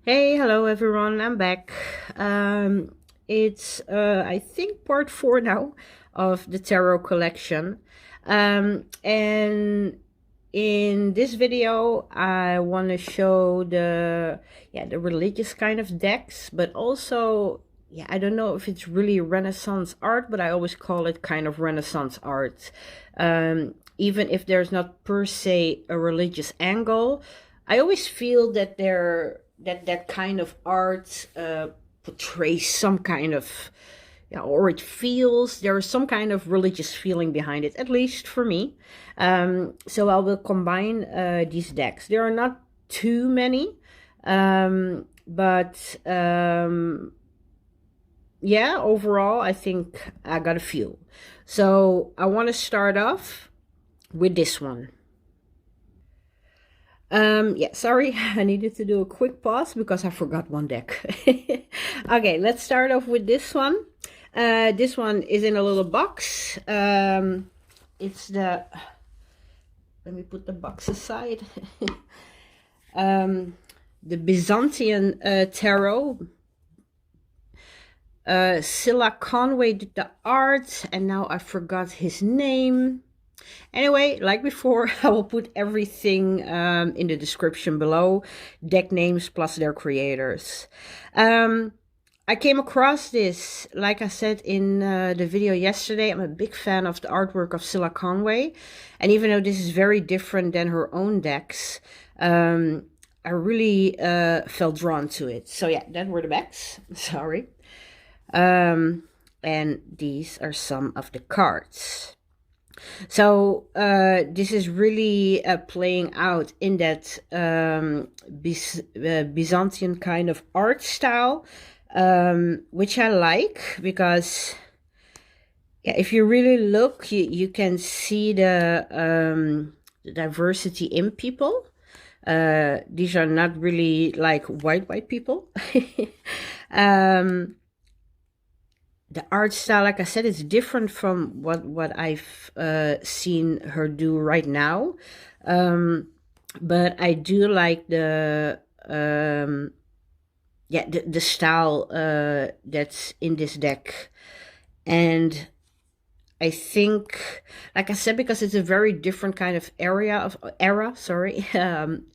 Hey, hello everyone. I'm back. It's I think part 4 now of the tarot collection. And in this video I want to show the religious kind of decks, but also I don't know if it's really Renaissance art, but I always call it kind of Renaissance art. Even if there's not per se a religious angle, I always feel that that kind of art portrays some kind of, or it feels there is some kind of religious feeling behind it, at least for me. So I will combine these decks. There are not too many, but yeah, overall I think I got a few. So I want to start off with this one. Yeah, sorry, I needed to do a quick pause because I forgot one deck. Okay, let's start off with this one. This one is in a little box. It's the, let me put the box aside. The Byzantine tarot. Cilla Conway did the art, and now I forgot his name. Anyway, like before, I will put everything in the description below, deck names plus their creators. I came across this, like I said in the video yesterday. I'm a big fan of the artwork of Cilla Conway, and even though this is very different than her own decks, I really felt drawn to it. So yeah, that were the backs. Sorry. And these are some of the cards. So this is really playing out in that Byzantine kind of art style, which I like because, yeah, if you really look, you can see the diversity in people. These are not really like white people. The art style, like I said, is different from what I've seen her do right now. But I do like the style that's in this deck. And I think, like I said, because it's a very different kind of era,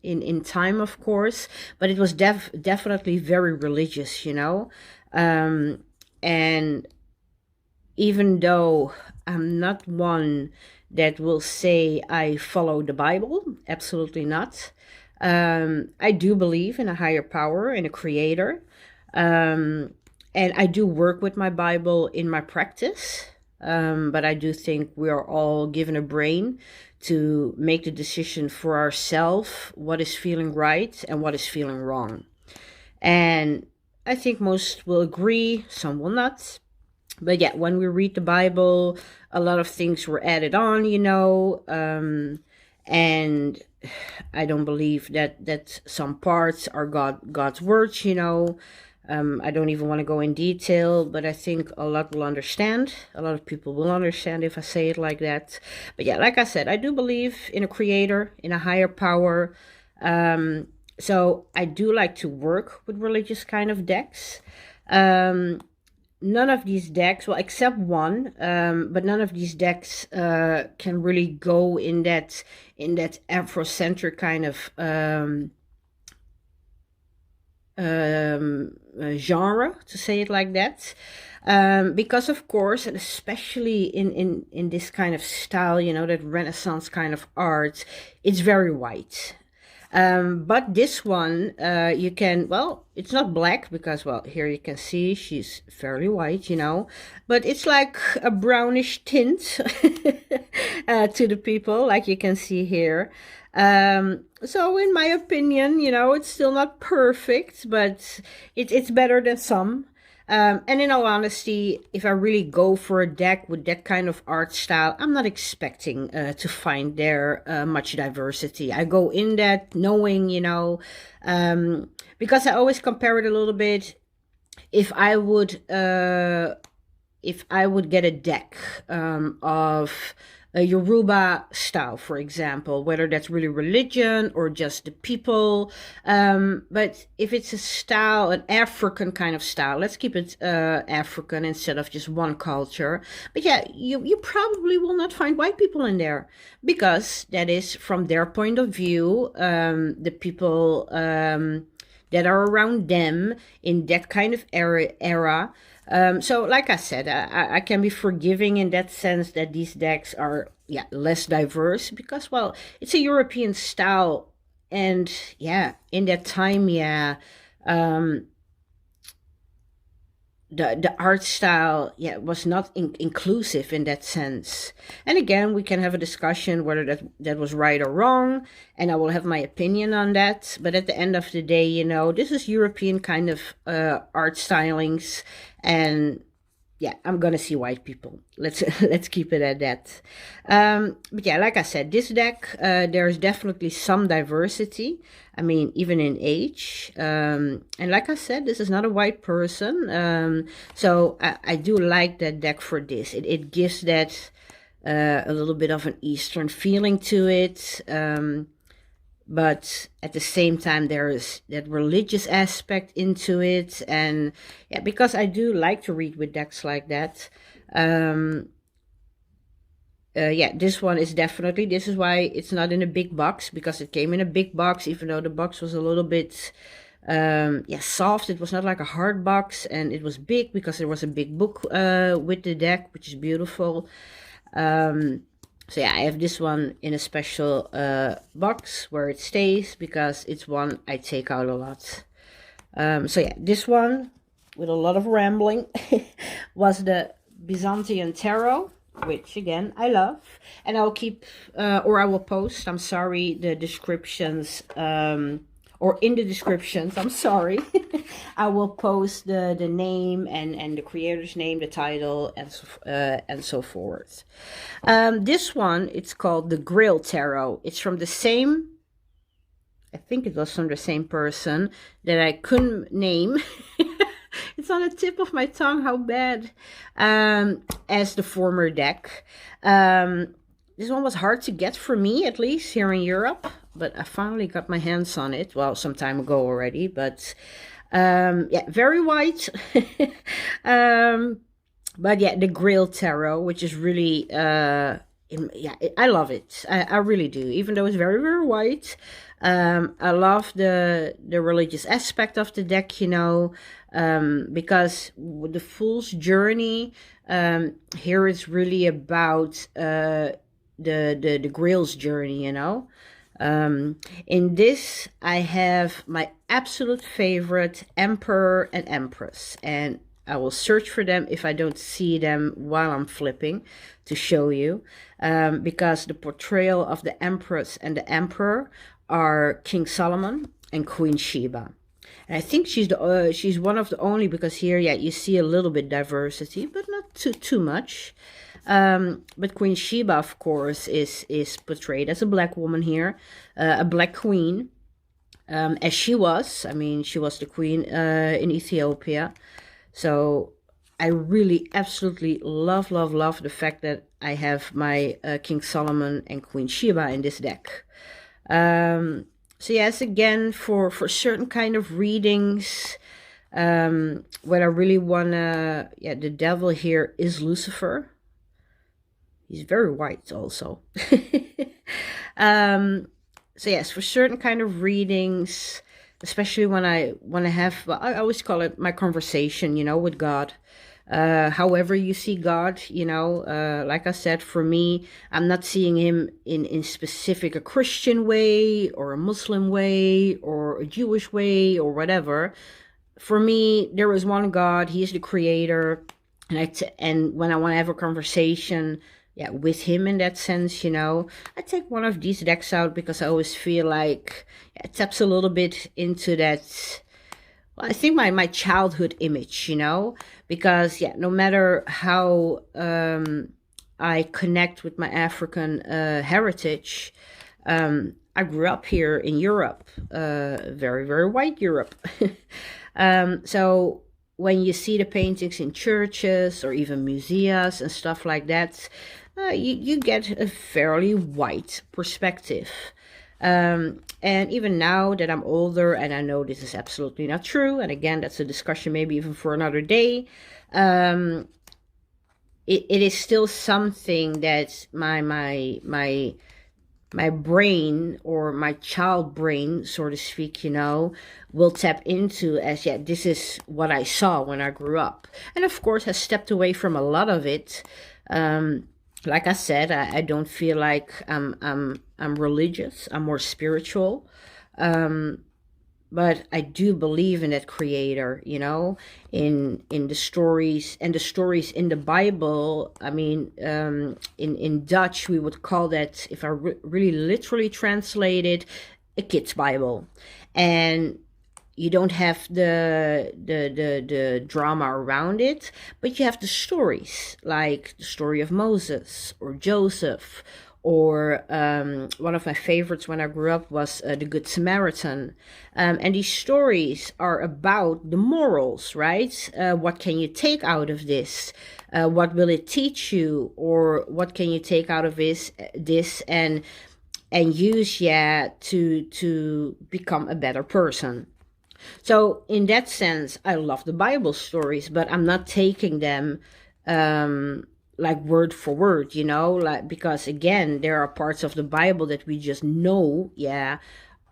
in time, of course, but it was definitely very religious, and even though I'm not one that will say I follow the Bible, absolutely not. I do believe in a higher power, in a creator. And I do work with my Bible in my practice. But I do think we are all given a brain to make the decision for ourselves, what is feeling right and what is feeling wrong. And I think most will agree, some will not. But yeah, when we read the Bible, a lot of things were added on, and I don't believe that some parts are God's words, I don't even want to go in detail, but I think a lot will understand. A lot of people will understand if I say it like that. But yeah, like I said, I do believe in a creator, in a higher power. So I do like to work with religious kind of decks. None of these decks, well, except one, but none of these decks can really go in that Afrocentric kind of genre, to say it like that. Because of course, and especially in this kind of style, that Renaissance kind of art, it's very white. But this one, you can, well, it's not black because, well, here you can see she's fairly white, but it's like a brownish tint to the people, like you can see here. So in my opinion, it's still not perfect, but it's better than some. And in all honesty, if I really go for a deck with that kind of art style, I'm not expecting to find there much diversity. I go in that knowing, because I always compare it a little bit. If I would get a deck of Yoruba style, for example, whether that's really religion or just the people. But if it's a style, an African kind of style, let's keep it African instead of just one culture. But yeah, you probably will not find white people in there because that is from their point of view, the people that are around them in that kind of era. So, like I said, I can be forgiving in that sense that these decks are, yeah, less diverse because, well, it's a European style, and yeah, in that time, yeah, um, the art style, yeah, was not inclusive in that sense. And again, we can have a discussion whether that was right or wrong, and I will have my opinion on that. But at the end of the day, this is European kind of art stylings, and yeah, I'm gonna see white people. Let's keep it at that. But yeah, like I said, this deck, there's definitely some diversity. I mean, even in age. And like I said, this is not a white person. So I do like that deck for this. It gives that a little bit of an Eastern feeling to it. But at the same time, there is that religious aspect into it. And yeah, because I do like to read with decks like that. Yeah, this one is definitely, this is why it's not in a big box, because it came in a big box, even though the box was a little bit, yeah, soft. It was not like a hard box, and it was big because there was a big book with the deck, which is beautiful. So yeah, I have this one in a special box where it stays because it's one I take out a lot. So yeah, this one with a lot of rambling was the Byzantine Tarot, which again I love, and I'll keep or I will post, I'm sorry, the descriptions, or in the descriptions, I'm sorry, I will post the name and the creator's name, the title, and so forth. This one, it's called the Grail Tarot. It's from the same, I think it was from the same person that I couldn't name. It's on the tip of my tongue, how bad, as the former deck. This one was hard to get for me, at least here in Europe, but I finally got my hands on it, well, some time ago already, but yeah, very white. But yeah, the Grail Tarot, which is really, yeah, I love it. I really do, even though it's very, very white. I love the religious aspect of the deck, because the Fool's Journey, here it's really about the Grail's journey, In this, I have my absolute favorite Emperor and Empress, and I will search for them if I don't see them while I'm flipping to show you, because the portrayal of the Empress and the Emperor are King Solomon and Queen Sheba. And I think she's one of the only, because here, yeah, you see a little bit diversity, but not too much. But Queen Sheba, of course, is portrayed as a black woman here, a black queen, as she was. I mean, she was the queen in Ethiopia. So I really absolutely love the fact that I have my King Solomon and Queen Sheba in this deck. So yes, again, for certain kind of readings, what I really wanna, yeah, the devil here is Lucifer. He's very white also. So yes, for certain kind of readings, especially when I want to have, well, I always call it my conversation, with God. However you see God, like I said, for me, I'm not seeing him in specific a Christian way or a Muslim way or a Jewish way or whatever. For me, there is one God. He is the creator. And when I want to have a conversation, yeah, with him in that sense, I take one of these decks out because I always feel like it taps a little bit into that, well, I think my childhood image, because yeah, no matter how I connect with my African heritage, I grew up here in Europe, very, very white Europe. So when you see the paintings in churches or even museums and stuff like that, you get a fairly white perspective. And even now that I'm older, and I know this is absolutely not true, and again, that's a discussion maybe even for another day, it is still something that my brain, or my child brain, so to speak, will tap into as, yeah, this is what I saw when I grew up. And of course, has stepped away from a lot of it. Like I said, I don't feel like I'm religious. I'm more spiritual. But I do believe in that creator, in the stories, and the stories in the Bible. I mean, in Dutch we would call that, if I really literally translate it, a kid's Bible. And you don't have the drama around it, but you have the stories, like the story of Moses or Joseph, or one of my favorites when I grew up was the Good Samaritan. And these stories are about the morals, right? What can you take out of this? What will it teach you? Or what can you take out of this and use, to become a better person? So in that sense, I love the Bible stories, but I'm not taking them like word for word, like, because again, there are parts of the Bible that we just know,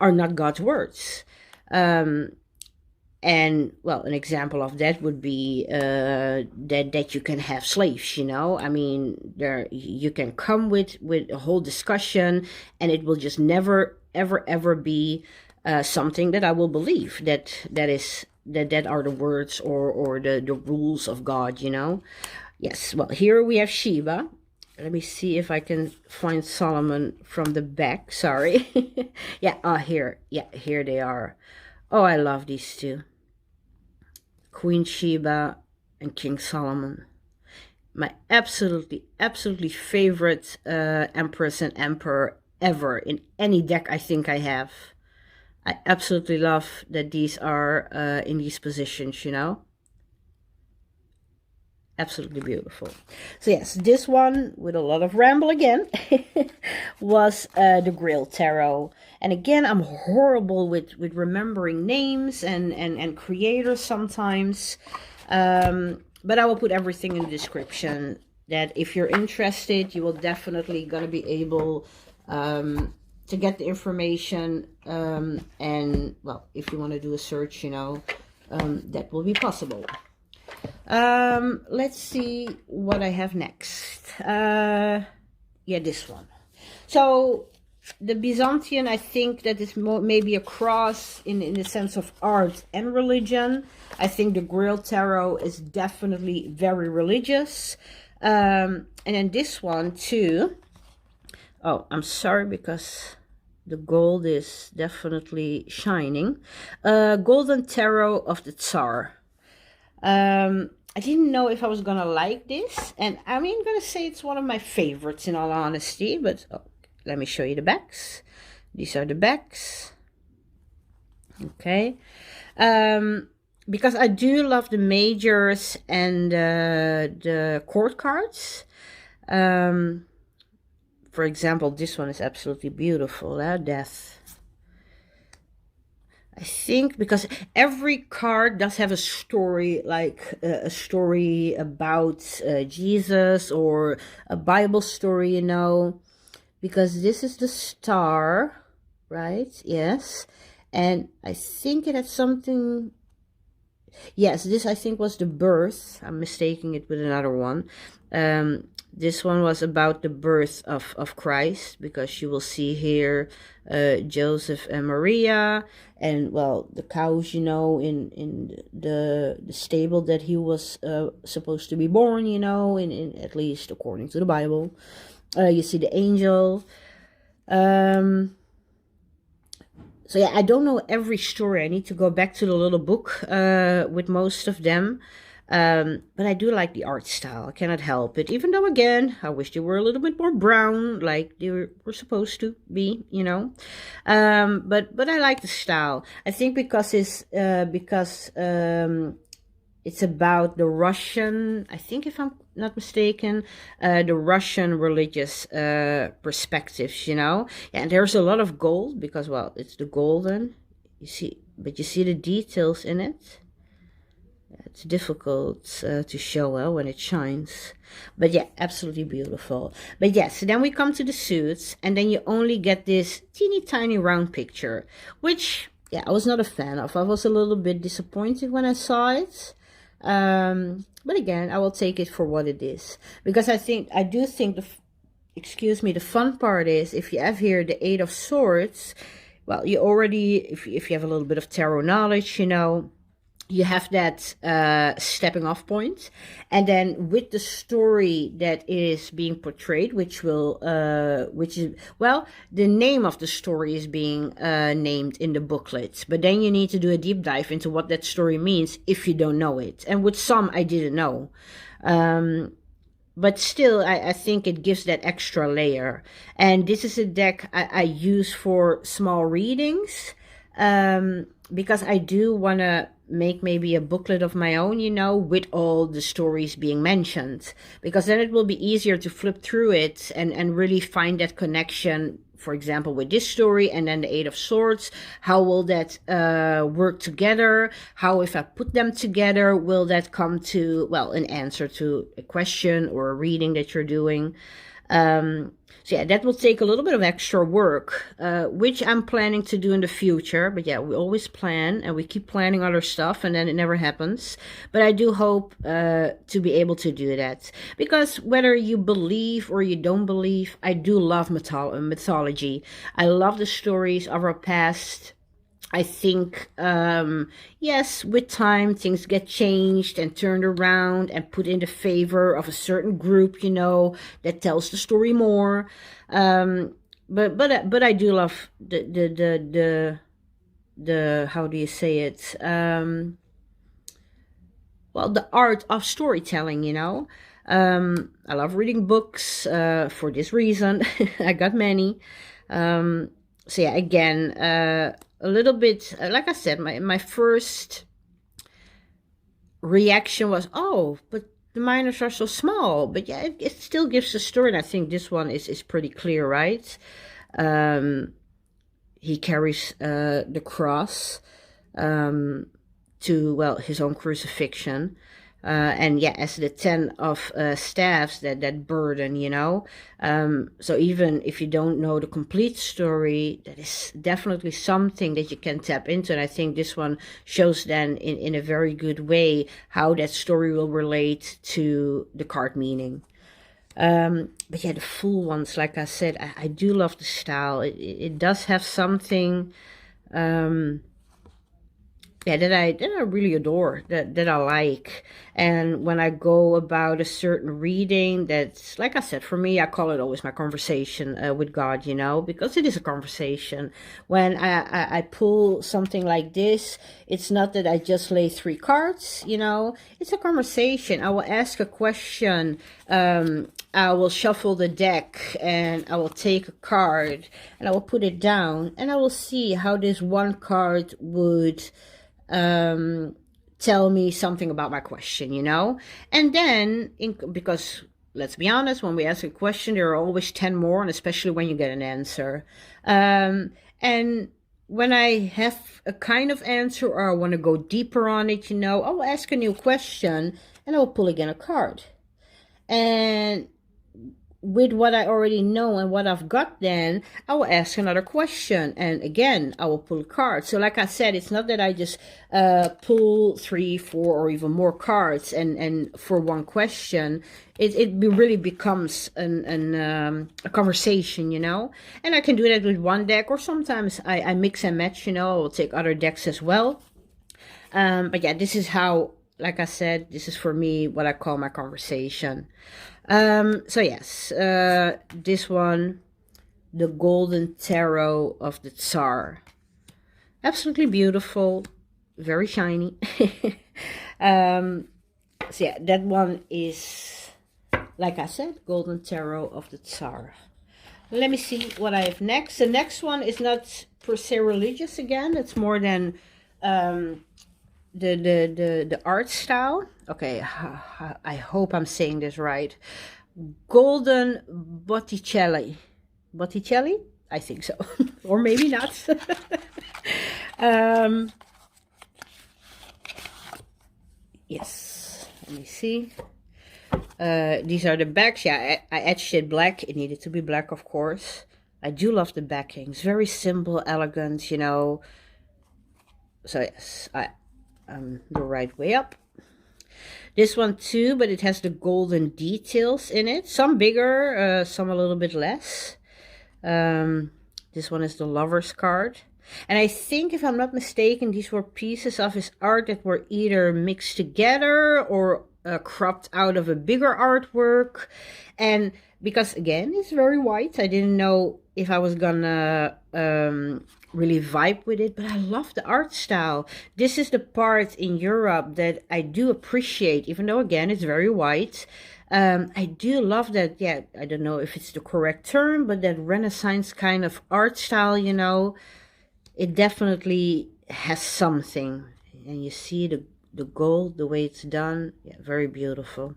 are not God's words. And well, an example of that would be that you can have slaves. I mean, there you can come with a whole discussion, and it will just never ever be something that I will believe that are the words or the rules of God. Yes. Well, here we have Sheba. Let me see if I can find Solomon from the back. Sorry. Here. Yeah, here they are. Oh, I love these two. Queen Sheba and King Solomon. My absolutely favorite empress and emperor ever in any deck I think I have. I absolutely love that these are in these positions, Absolutely beautiful. So yes, this one, with a lot of ramble again, was the Grail Tarot. And again, I'm horrible with remembering names and creators sometimes. But I will put everything in the description, that if you're interested, you will definitely gonna be able to get the information. And well, if you want to do a search, that will be possible. Let's see what I have next. This one. So the Byzantine, I think that is maybe a cross in the sense of art and religion. I think the Grail Tarot is definitely very religious. And then this one too. Oh, I'm sorry, because the gold is definitely shining. Golden Tarot of the Tsar. I didn't know if I was gonna like this, and I'm gonna say it's one of my favorites in all honesty, but let me show you the backs. These are the backs. Okay. Because I do love the majors and the court cards. For example, this one is absolutely beautiful. Death. I think because every card does have a story, like a story about Jesus, or a Bible story, because this is the star, right? Yes. And I think it had something. Yes, this I think was the birth. I'm mistaking it with another one. This one was about the birth of Christ, because you will see here Joseph and Maria, and well, the cows, in the stable that he was supposed to be born, in at least according to the Bible. You see the angel. So yeah, I don't know every story. I need to go back to the little book with most of them. But I do like the art style. I cannot help it. Even though, again, I wish they were a little bit more brown, like they were supposed to be, But I like the style. I think because it's about the Russian, I think if I'm not mistaken, the Russian religious perspectives, you know. Yeah, and there's a lot of gold because, well, it's the golden. You see, but you see the details in it. It's difficult to show well when it shines. But yeah, absolutely beautiful. But yeah, so then we come to the suits, and then you only get this teeny tiny round picture, which, yeah, I was not a fan of. I was a little bit disappointed when I saw it. But again, I will take it for what it is. Because I do think, excuse me, the fun part is, if you have here the Eight of Swords, well, you already, if you have a little bit of tarot knowledge, you know, you have that stepping off point, and then with the story that is being portrayed, which is, well, the name of the story is being named in the booklet, but then you need to do a deep dive into what that story means if you don't know it. And with some, I didn't know. But still, I think it gives that extra layer. And this is a deck I use for small readings, because I do want to make maybe a booklet of my own, you know, with all the stories being mentioned, because then it will be easier to flip through it and really find that connection, for example, with this story and then the Eight of Swords. How will that work together? How, if I put them together, will that come to, well, an answer to a question or a reading that you're doing? So yeah, that will take a little bit of extra work, which I'm planning to do in the future. But yeah, we always plan and we keep planning other stuff and then it never happens. But I do hope to be able to do that. Because whether you believe or you don't believe, I do love mythology. I love the stories of our past. I think, yes, with time, things get changed and turned around and put in the favor of a certain group, you know, that tells the story more. But I do love the how do you say it? Well, the art of storytelling, you know. I love reading books for this reason. I got many. So yeah, again, a little bit, like I said, my first reaction was, oh, but the minors are so small. But yeah, it still gives the story, and I think this one is pretty clear, right? He carries the cross to, well, his own crucifixion. And yeah, as the 10 of staffs, that burden, you know. So even if you don't know the complete story, that is definitely something that you can tap into. And I think this one shows then in a very good way how that story will relate to the card meaning. But yeah, the full ones, like I said, I do love the style. It does have something, yeah, that I really adore, that I like. And when I go about a certain reading, that's, like I said, for me, I call it always my conversation with God, you know, because it is a conversation. When I pull something like this, it's not that I just lay 3 cards, you know, it's a conversation. I will ask a question, I will shuffle the deck and I will take a card and I will put it down and I will see how this one card would tell me something about my question, you know. And then, because let's be honest, when we ask a question, there are always 10 more, and especially when you get an answer. And when I have a kind of answer or I want to go deeper on it, you know, I will ask a new question and I will pull again a card. And with what I already know and what I've got, then I will ask another question, and again I will pull a card. So like I said, it's not that I just pull 3, 4 or even more cards and for one question. It really becomes a conversation, you know. And I can do that with one deck, or sometimes I mix and match, you know. I will take other decks as well. But yeah, this is how, like I said, this is for me what I call my conversation. So yes, this one, the Golden Tarot of the Tsar. Absolutely beautiful, very shiny. So yeah, that one is, like I said, Golden Tarot of the Tsar. Let me see what I have next. The next one is not per se religious again. It's more than the art style. Okay, I hope I'm saying this right. Golden Botticelli. Botticelli? I think so. Or maybe not. um, yes, let me see. These are the backs. Yeah, I etched it black. It needed to be black, of course. I do love the backings. Very simple, elegant, you know. So yes, I'm the right way up. This one too, but it has the golden details in it. Some bigger, some a little bit less. This one is the lover's card. And I think, if I'm not mistaken, these were pieces of his art that were either mixed together or cropped out of a bigger artwork. And because, again, it's very white, I didn't know if I was gonna really vibe with it, but I love the art style. This is the part in Europe that I do appreciate, even though, again, it's very white. I do love that, yeah, I don't know if it's the correct term, but that Renaissance kind of art style, you know, it definitely has something. And you see the gold, the way it's done, yeah, very beautiful.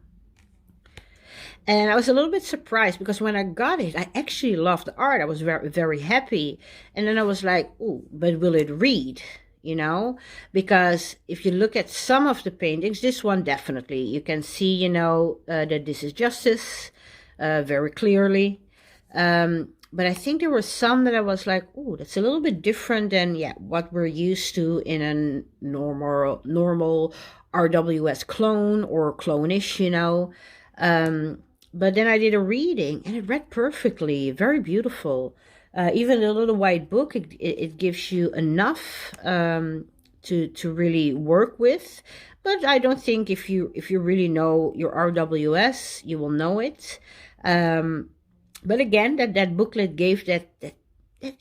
And I was a little bit surprised because when I got it, I actually loved the art. I was very, very happy. And then I was like, oh, but will it read? You know, because if you look at some of the paintings, this one definitely, you can see, you know, that this is justice very clearly. But I think there were some that I was like, oh, that's a little bit different than, yeah, what we're used to in a normal RWS clone or clone-ish, you know. But then I did a reading and it read perfectly, very beautiful. Even the little white book, it gives you enough to really work with. But I don't think if you really know your RWS, you will know it. But again, that booklet gave that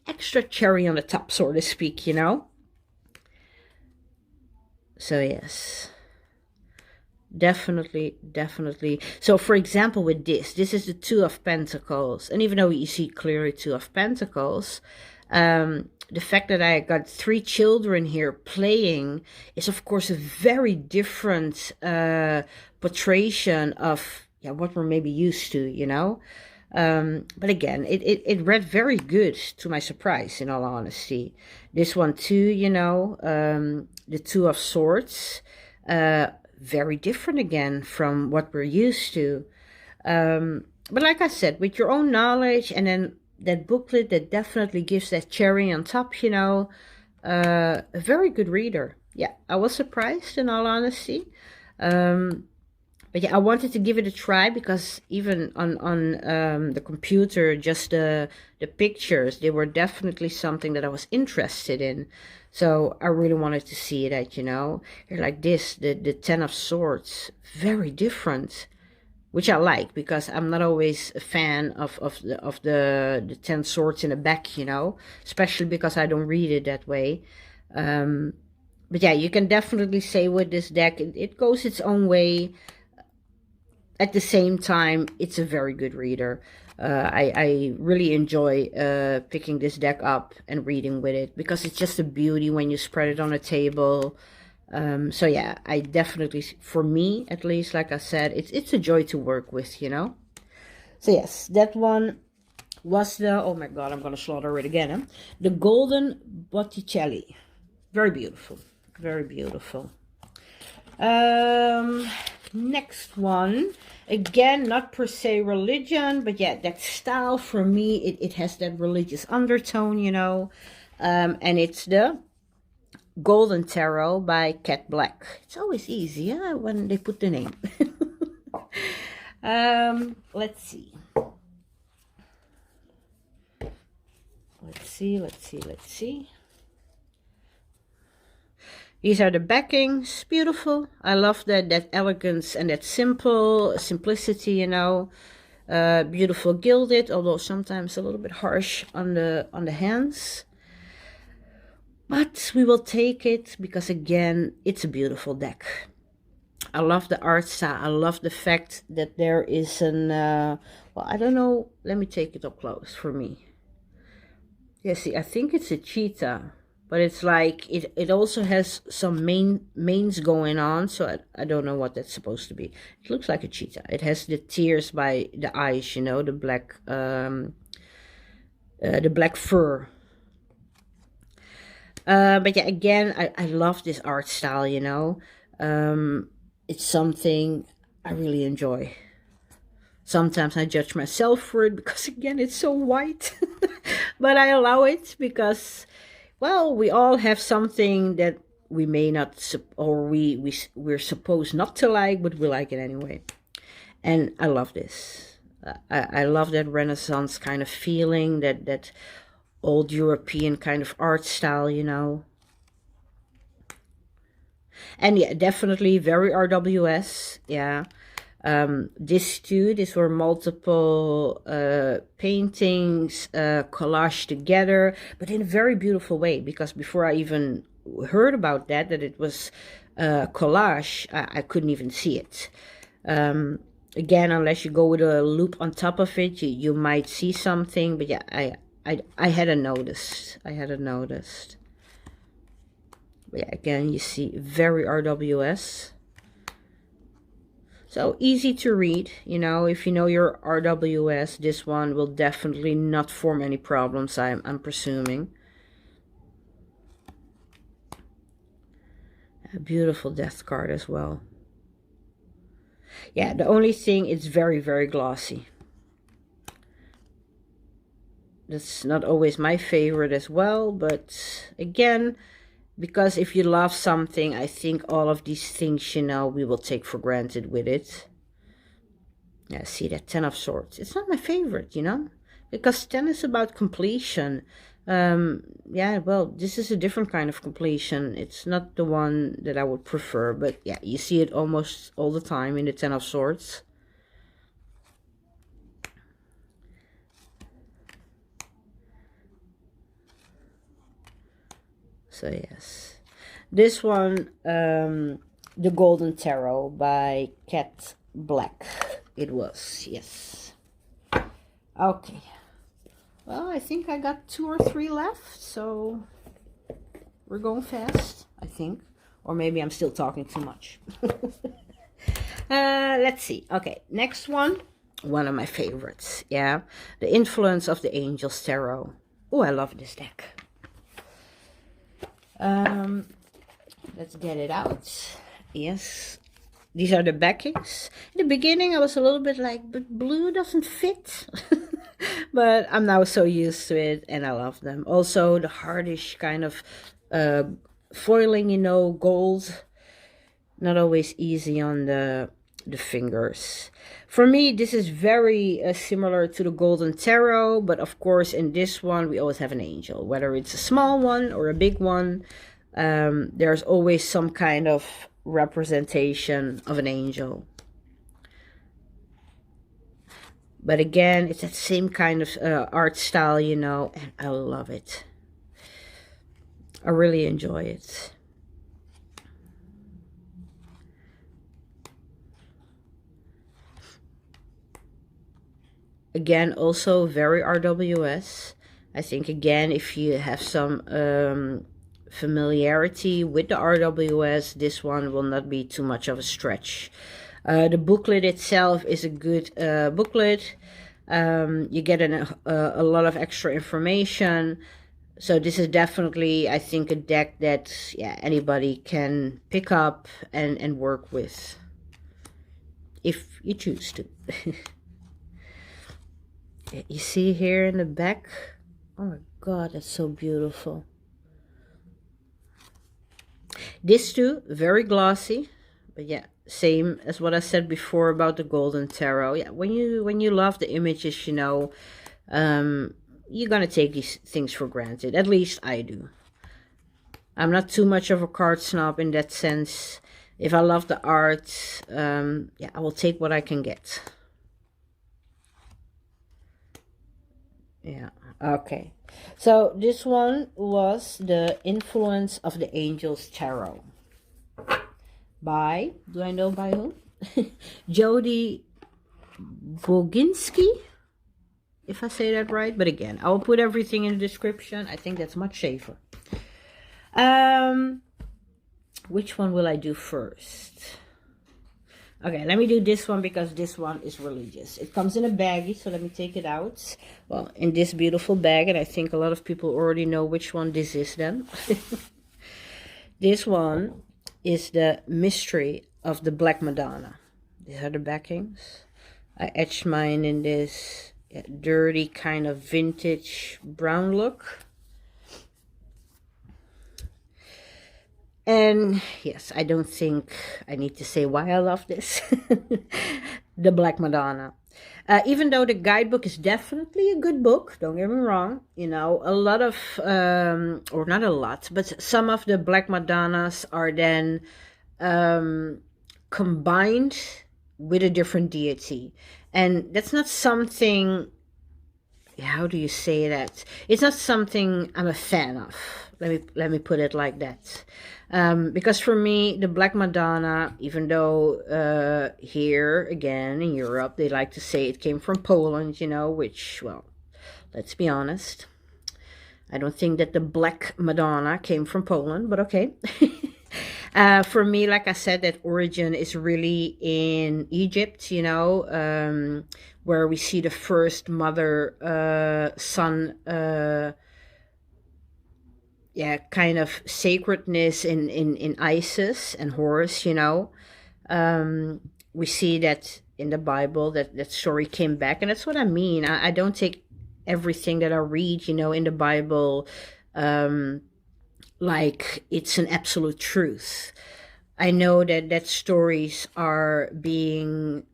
extra cherry on the top, so to speak, you know. So yes. Definitely. So, for example, with this is the Two of Pentacles. And even though you see clearly Two of Pentacles, the fact that I got 3 children here playing is, of course, a very different portrayal of, yeah, what we're maybe used to, you know. But again, it read very good, to my surprise, in all honesty. This one too, you know, the Two of Swords, very different again from what we're used to. But like I said, with your own knowledge and then that booklet, that definitely gives that cherry on top, you know, a very good reader. Yeah, I was surprised, in all honesty. But yeah, I wanted to give it a try because even on the computer, just the pictures, they were definitely something that I was interested in. So I really wanted to see that, you know. Here, like this, the Ten of Swords, very different, which I like because I'm not always a fan of the 10 swords in the back, you know, especially because I don't read it that way. But yeah, you can definitely say with this deck, it goes its own way. At the same time, it's a very good reader. I really enjoy picking this deck up and reading with it because it's just a beauty when you spread it on a table. So yeah, I definitely, for me at least, like I said, it's a joy to work with, you know. So yes, that one was the, oh my god, I'm gonna slaughter it again, huh? The Golden Botticelli. Very beautiful, very beautiful. Next one, again, not per se religion, but yeah, that style for me, it has that religious undertone, you know. And it's the Golden Tarot by Cat Black. It's always easy, yeah, when they put the name. Let's see. Let's see. These are the backings, beautiful. I love that elegance and that simplicity, you know. Beautiful gilded, although sometimes a little bit harsh on the hands. But we will take it because, again, it's a beautiful deck. I love the art style. I love the fact that there is an, well, I don't know. Let me take it up close for me. Yeah, see, I think it's a cheetah. but it's like it also has some mains going on, so I don't know what that's supposed to be. It looks like a cheetah. It has the tears by the eyes, you know, the black fur. But yeah, again, I love this art style, you know. It's something I really enjoy. Sometimes I judge myself for it because, again, it's so white. But I allow it because, well, we all have something that we may not, or we're supposed not to like, but we like it anyway. And I love this. I love that Renaissance kind of feeling, that old European kind of art style, you know. And yeah, definitely very RWS, yeah. These were multiple paintings collaged together, but in a very beautiful way, because before I even heard about that it was collage, I couldn't even see it. Again, unless you go with a loop on top of it, you might see something, but yeah, I hadn't noticed. But yeah, again, you see very RWS. So easy to read, you know. If you know your RWS, this one will definitely not form any problems, I'm presuming. A beautiful death card as well. Yeah, the only thing, it's very, very glossy. That's not always my favorite as well, but again, because if you love something, I think all of these things, you know, we will take for granted with it. Yeah, see that 10 of Swords. It's not my favorite, you know, because 10 is about completion. Yeah, well, this is a different kind of completion. It's not the one that I would prefer, but yeah, you see it almost all the time in the 10 of Swords. So yes, this one, The Golden Tarot by Cat Black. It was, yes. Okay. Well, I think I got 2 or 3 left, so we're going fast, I think. Or maybe I'm still talking too much. Let's see. Okay, next one. One of my favorites, yeah. The Influence of the Angels Tarot. Oh, I love this deck. Let's get it out. Yes, these are the backings. In the beginning I was a little bit like, but blue doesn't fit. But I'm now so used to it and I love them. Also the hardish kind of foiling, you know, gold. Not always easy on the fingers. For me, this is very similar to the Golden Tarot, but of course in this one we always have an angel, whether it's a small one or a big one. There's always some kind of representation of an angel. But again, it's that same kind of art style, you know, and I love it. I really enjoy it. Again, also very RWS. I think, again, if you have some familiarity with the RWS, this one will not be too much of a stretch. The booklet itself is a good booklet. You get a lot of extra information. So this is definitely, I think, a deck that, yeah, anybody can pick up and work with, if you choose to. You see here in the back, oh my god, that's so beautiful. This too, very glossy, but yeah, same as what I said before about the Golden Tarot. Yeah, when you love the images, you know, you're gonna take these things for granted. At least I do. I'm not too much of a card snob in that sense. If I love the art, yeah, I will take what I can get. Yeah, okay. So this one was The Influence of the Angels Tarot by, do I know by who? Jody Boginski, if I say that right. But again, I will put everything in the description. I think that's much safer. Which one will I do first? Okay, let me do this one because this one is religious. It comes in a baggie, so let me take it out. Well, in this beautiful bag, and I think a lot of people already know which one this is then. This one is the Mystery of the Black Madonna. These are the backings. I etched mine in this dirty kind of vintage brown look. And yes, I don't think I need to say why I love this. The Black Madonna. Even though the guidebook is definitely a good book, don't get me wrong, you know, a lot of, or not a lot, but some of the Black Madonnas are then combined with a different deity. And that's not something, how do you say that? It's not something I'm a fan of. Let me put it like that. Because for me, the Black Madonna, even though here, again, in Europe, they like to say it came from Poland, you know, which, well, let's be honest. I don't think that the Black Madonna came from Poland, but okay. For me, like I said, that origin is really in Egypt, you know, where we see the first mother-son kind of sacredness in Isis and Horus, you know. We see that in the Bible, that story came back, and that's what I mean. I don't take everything that I read, you know, in the Bible like it's an absolute truth. I know that stories are being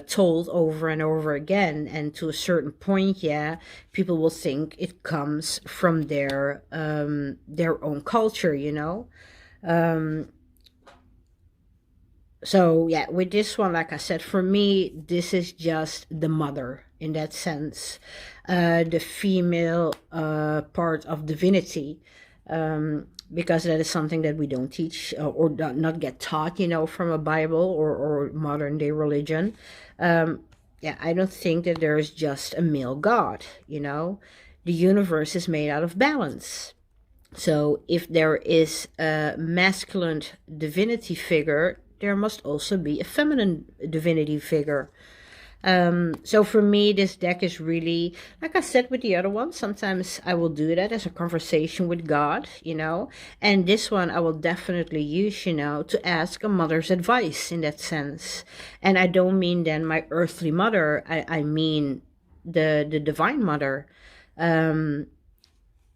told over and over again, and to a certain point, people will think it comes from their own culture, you know. So yeah, with this one, like I said, for me, this is just the mother in that sense, the female part of divinity. Because that is something that we don't teach or not get taught, you know, from a Bible or modern day religion. I don't think that there is just a male God, you know. The universe is made out of balance. So if there is a masculine divinity figure, there must also be a feminine divinity figure. So for me, this deck is really, like I said with the other one, sometimes I will do that as a conversation with God, you know, and this one I will definitely use, you know, to ask a mother's advice in that sense. And I don't mean then my earthly mother, I mean the divine mother.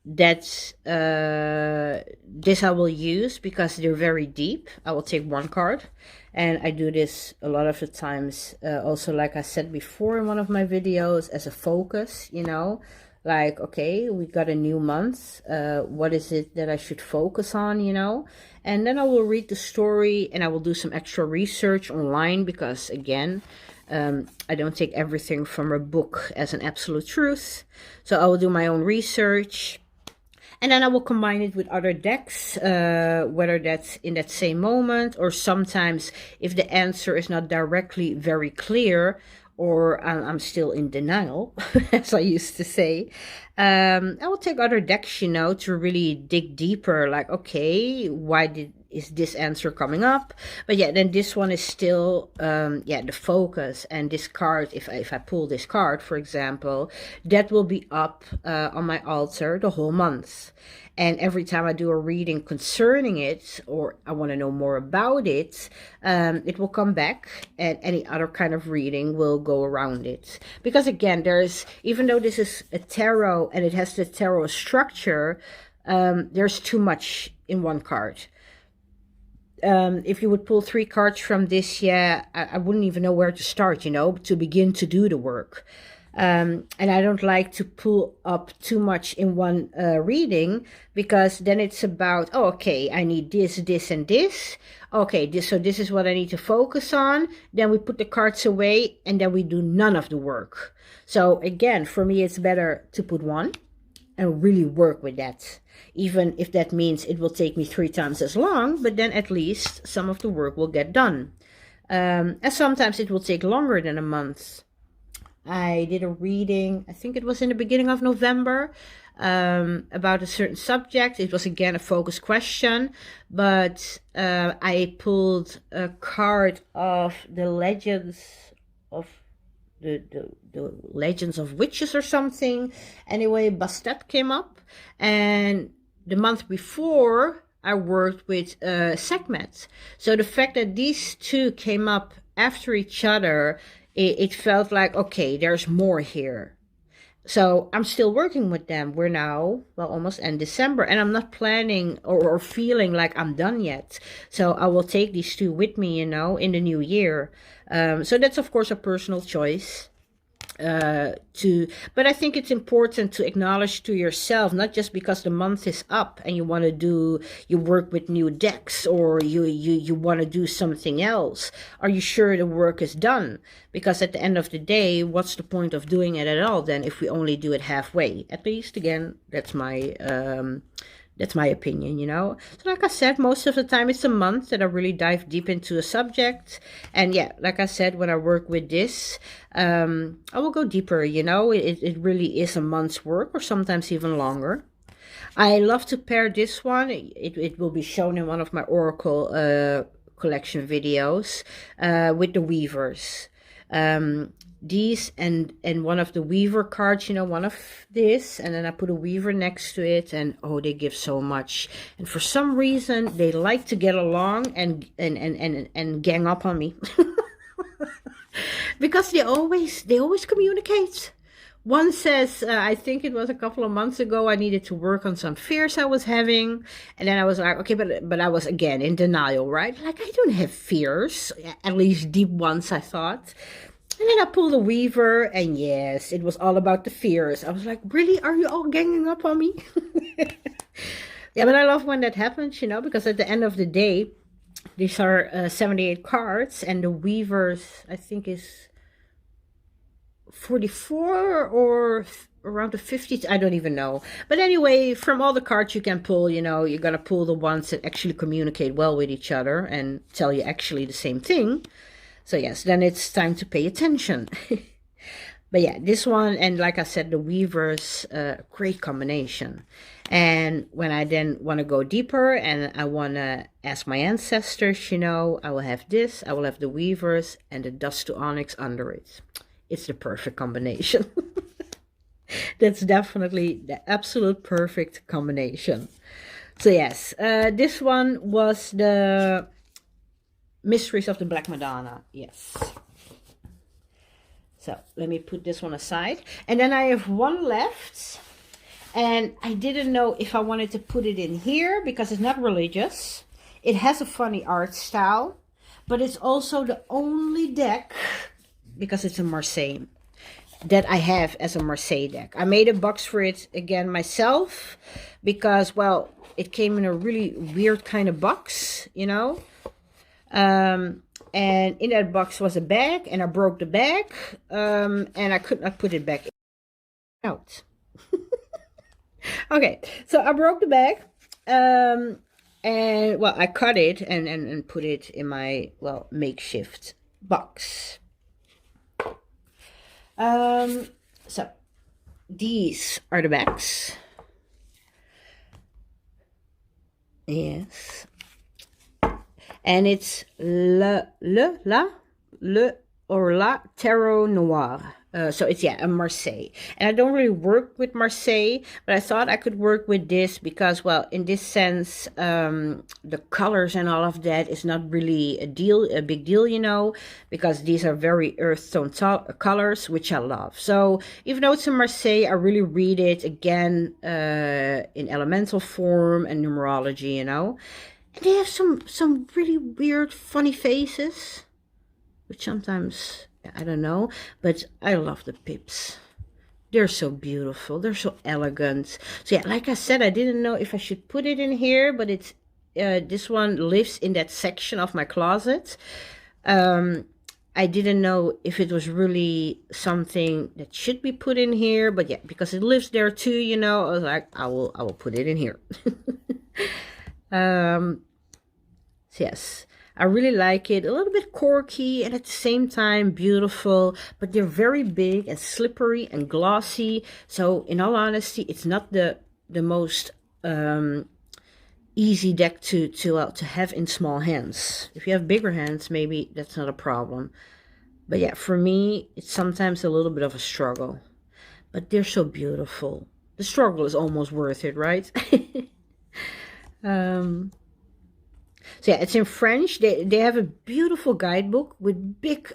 This I will use because they're very deep. I will take one card, and I do this a lot of the times also, like I said before in one of my videos, as a focus, you know, like, okay, we got a new month, what is it that I should focus on, you know. And then I will read the story, and I will do some extra research online because, again, I don't take everything from a book as an absolute truth. So I will do my own research. And then I will combine it with other decks, whether that's in that same moment, or sometimes if the answer is not directly very clear, or I'm still in denial, as I used to say, I will take other decks, you know, to really dig deeper, like, okay, why is this answer coming up? But yeah, then this one is still, the focus. And this card, if I pull this card, for example, that will be up on my altar the whole month. And every time I do a reading concerning it, or I want to know more about it, it will come back, and any other kind of reading will go around it. Because again, even though this is a tarot and it has the tarot structure, there's too much in one card. If you would pull 3 cards from this, I wouldn't even know where to start, you know, to begin to do the work. And I don't like to pull up too much in one reading, because then it's about, oh, okay, I need this, this, and this. Okay, so this is what I need to focus on. Then we put the cards away, and then we do none of the work. So again, for me, it's better to put one and really work with that. Even if that means it will take me 3 times as long, but then at least some of the work will get done. And sometimes it will take longer than a month. I did a reading, I think it was in the beginning of November, about a certain subject. It was again a focus question, but I pulled a card of the legends of the legends of witches or something. Anyway, Bastet came up, and the month before I worked with Sekhmet. So the fact that these two came up after each other, it felt like, okay, there's more here. So I'm still working with them. We're now, well, almost end December, and I'm not planning or feeling like I'm done yet. So I will take these two with me, in the new year. So that's, of course, a personal choice. But I think it's important to acknowledge to yourself, not just because the month is up and you work with new decks, or you want to do something else. Are you sure the work is done? Because at the end of the day, what's the point of doing it at all then if we only do it halfway? At least, again, that's my opinion, So like I said, most of the time it's a month that I really dive deep into a subject. And yeah, like I said, when I work with this, I will go deeper, It really is a month's work, or sometimes even longer. I love to pair this one. It will be shown in one of my Oracle collection videos with the weavers. These and one of the weaver cards, one of this, and then I put a weaver next to it, and oh, they give so much. And for some reason they like to get along and gang up on me. Because they always communicate. One says, I think it was a couple of months ago, I needed to work on some fears I was having. And then I was like, okay, but I was again in denial, right? Like, I don't have fears, at least deep ones, I thought. And then I pulled a weaver, and yes, it was all about the fears. I was like, really? Are you all ganging up on me? Yeah, but I love when that happens, because at the end of the day, these are 78 cards, and the weavers, I think, is 44 or around the 50s. I don't even know. But anyway, from all the cards you can pull, you're going to pull the ones that actually communicate well with each other and tell you actually the same thing. So yes, then it's time to pay attention. But yeah, this one, and like I said, the weavers, great combination. And when I then want to go deeper and I want to ask my ancestors, I will have this, I will have the weavers and the dust to onyx under it. It's the perfect combination. That's definitely the absolute perfect combination. So yes, this one was the Mysteries of the Black Madonna. Yes. So let me put this one aside. And then I have one left. And I didn't know if I wanted to put it in here because it's not religious. It has a funny art style. But it's also the only deck, because it's a Marseille, that I have as a Marseille deck. I made a box for it again myself. Because, well, it came in a really weird kind of box, and in that box was a bag, and I broke the bag, and I could not put it back out. Okay, so I broke the bag, and well, I cut it and put it in my, well, makeshift box. So these are the bags. Yes. And it's le or la Tarot Noir. So it's, yeah, a Marseille. And I don't really work with Marseille, but I thought I could work with this because, well, in this sense, the colors and all of that is not really a big deal, because these are very earth tone colors, which I love. So even though it's a Marseille, I really read it again in elemental form and numerology, And they have some really weird, funny faces, which sometimes, I don't know, but I love the pips. They're so beautiful. They're so elegant. So yeah, like I said, I didn't know if I should put it in here, but it's this one lives in that section of my closet. I didn't know if it was really something that should be put in here, but yeah, because it lives there too, I was like, I will put it in here. So yes, I really like it. A little bit quirky and at the same time beautiful, but they're very big and slippery and glossy. So in all honesty, it's not the most easy deck to have in small hands. If you have bigger hands, maybe that's not a problem. But yeah, for me, it's sometimes a little bit of a struggle. But they're so beautiful. The struggle is almost worth it, right? So yeah, it's in French. They have a beautiful guidebook with big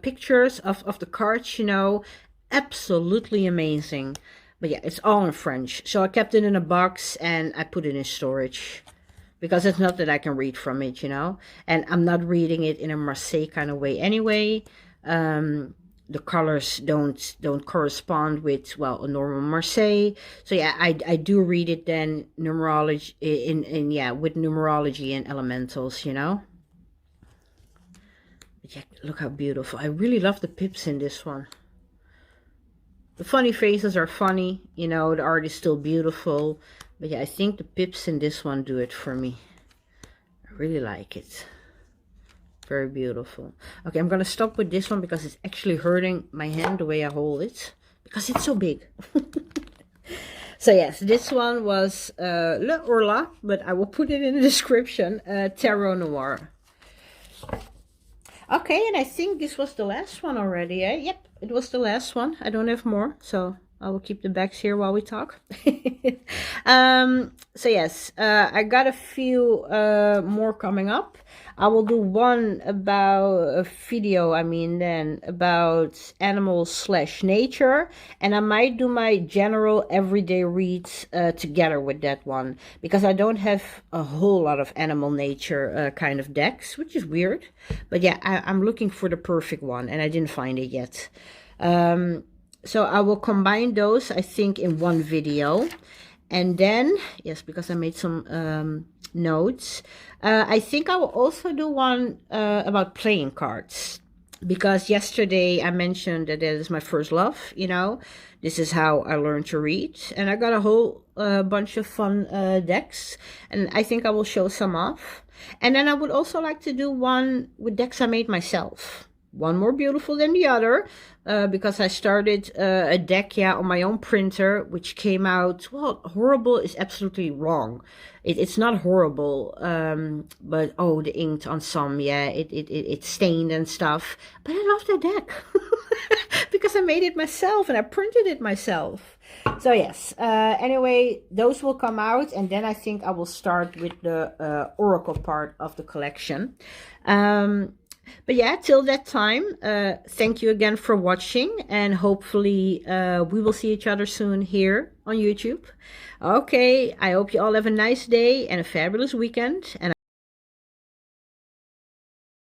pictures of the cards, you know. Absolutely amazing. But yeah, it's all in French. So I kept it in a box and I put it in storage. Because it's not that I can read from it, you know. And I'm not reading it in a Marseille kind of way anyway. The colors don't correspond with, well, a normal Marseille. So yeah, I do read it then numerology with numerology and elementals, you know. But yeah, look how beautiful. I really love the pips in this one. The funny faces are funny, you know, the art is still beautiful. But yeah, I think the pips in this one do it for me. I really like it. Very beautiful. Okay, I'm going to stop with this one because it's actually hurting my hand the way I hold it. Because it's so big. So yes, this one was Le Orla, but I will put it in the description. Tarot Noir. Okay, and I think this was the last one already, eh? Yep, it was the last one. I don't have more, so I will keep the bags here while we talk. So yes, I got a few more coming up. I will do one about a video, then about animals / nature. And I might do my general everyday reads together with that one. Because I don't have a whole lot of animal nature kind of decks, which is weird. But yeah, I'm looking for the perfect one and I didn't find it yet. So I will combine those, I think, in one video. And then, yes, because I made some notes, I think I will also do one about playing cards. Because yesterday I mentioned that that is my first love, you know. This is how I learned to read. And I got a whole bunch of fun decks. And I think I will show some off. And then I would also like to do one with decks I made myself. One more beautiful than the other, because I started a deck, on my own printer, which came out, well, horrible is absolutely wrong. It's not horrible, but oh, the ink on some, it stained and stuff. But I love that deck because I made it myself and I printed it myself. So yes, anyway, those will come out, and then I think I will start with the oracle part of the collection. But yeah, till that time, thank you again for watching, and hopefully we will see each other soon here on YouTube. Okay, I hope you all have a nice day and a fabulous weekend. And